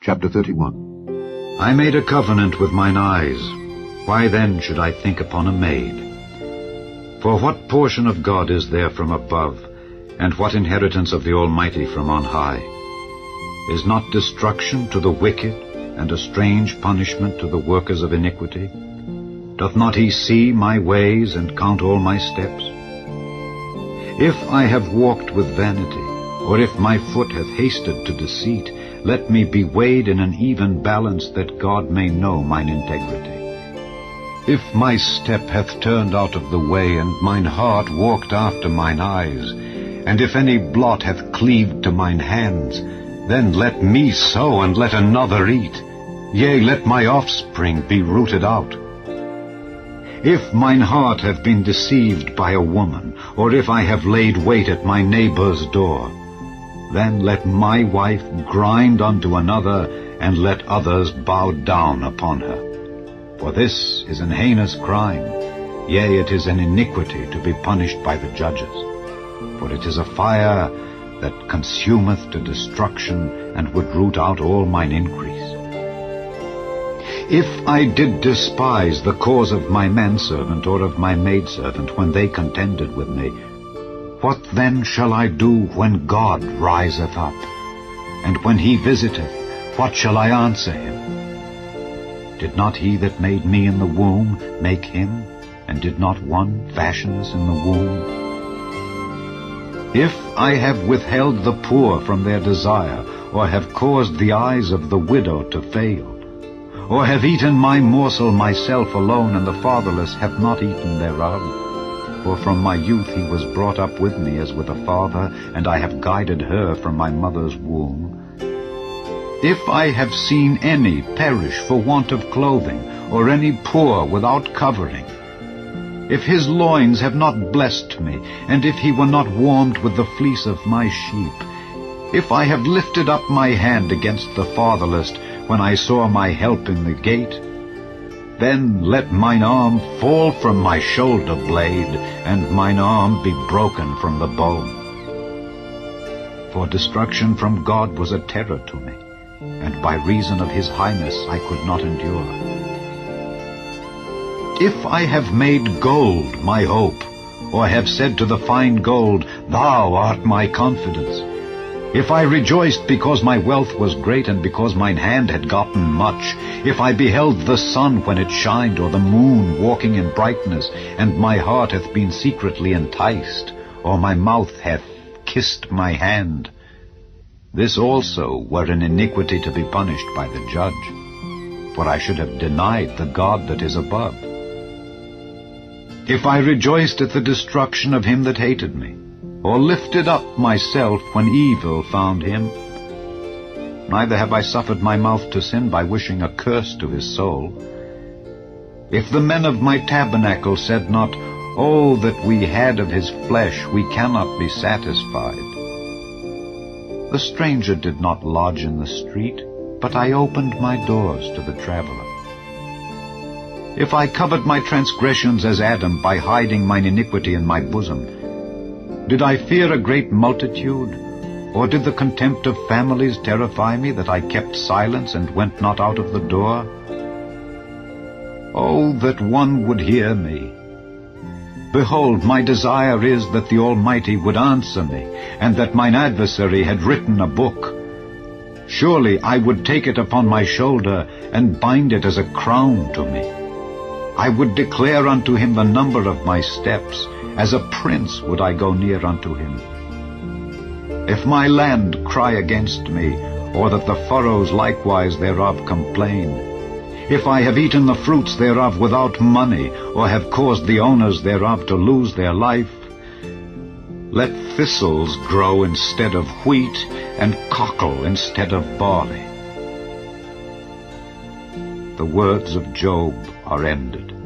Chapter 31. I made a covenant with mine eyes. Why then should I think upon a maid? For what portion of God is there from above, and what inheritance of the Almighty from on high? Is not destruction to the wicked, and a strange punishment to the workers of iniquity? Doth not he see my ways, and count all my steps? If I have walked with vanity, or if my foot hath hasted to deceit, let me be weighed in an even balance, that God may know mine integrity. If my step hath turned out of the way, and mine heart walked after mine eyes, and if any blot hath cleaved to mine hands, then let me sow, and let another eat. Yea, let my offspring be rooted out. If mine heart have been deceived by a woman, or if I have laid wait at my neighbor's door, then let my wife grind unto another, and let others bow down upon her. For this is an heinous crime, yea, it is an iniquity to be punished by the judges. For it is a fire that consumeth to destruction, and would root out all mine increase. If I did despise the cause of my manservant or of my maidservant when they contended with me, what then shall I do when God riseth up? And when he visiteth, what shall I answer him? Did not he that made me in the womb make him? And did not one fashion us in the womb? If I have withheld the poor from their desire, or have caused the eyes of the widow to fail, or have eaten my morsel myself alone, and the fatherless have not eaten thereof, for from my youth he was brought up with me as with a father, and I have guided her from my mother's womb. If I have seen any perish for want of clothing, or any poor without covering, if his loins have not blessed me, and if he were not warmed with the fleece of my sheep, if I have lifted up my hand against the fatherless, when I saw my help in the gate, then let mine arm fall from my shoulder blade, and mine arm be broken from the bone. For destruction from God was a terror to me, and by reason of his highness I could not endure. If I have made gold my hope, or have said to the fine gold, Thou art my confidence, if I rejoiced because my wealth was great, and because mine hand had gotten much, if I beheld the sun when it shined, or the moon walking in brightness, and my heart hath been secretly enticed, or my mouth hath kissed my hand, this also were an iniquity to be punished by the judge, for I should have denied the God that is above. If I rejoiced at the destruction of him that hated me, or lifted up myself when evil found him, neither have I suffered my mouth to sin by wishing a curse to his soul. If the men of my tabernacle said not, Oh, that we had of his flesh, we cannot be satisfied. The stranger did not lodge in the street, but I opened my doors to the traveler. If I covered my transgressions as Adam, by hiding mine iniquity in my bosom, did I fear a great multitude? Or did the contempt of families terrify me, that I kept silence and went not out of the door? Oh, that one would hear me! Behold, my desire is that the Almighty would answer me, and that mine adversary had written a book. Surely I would take it upon my shoulder, and bind it as a crown to me. I would declare unto him the number of my steps. As a prince would I go near unto him. If my land cry against me, or that the furrows likewise thereof complain, if I have eaten the fruits thereof without money, or have caused the owners thereof to lose their life, let thistles grow instead of wheat, and cockle instead of barley. The words of Job are ended.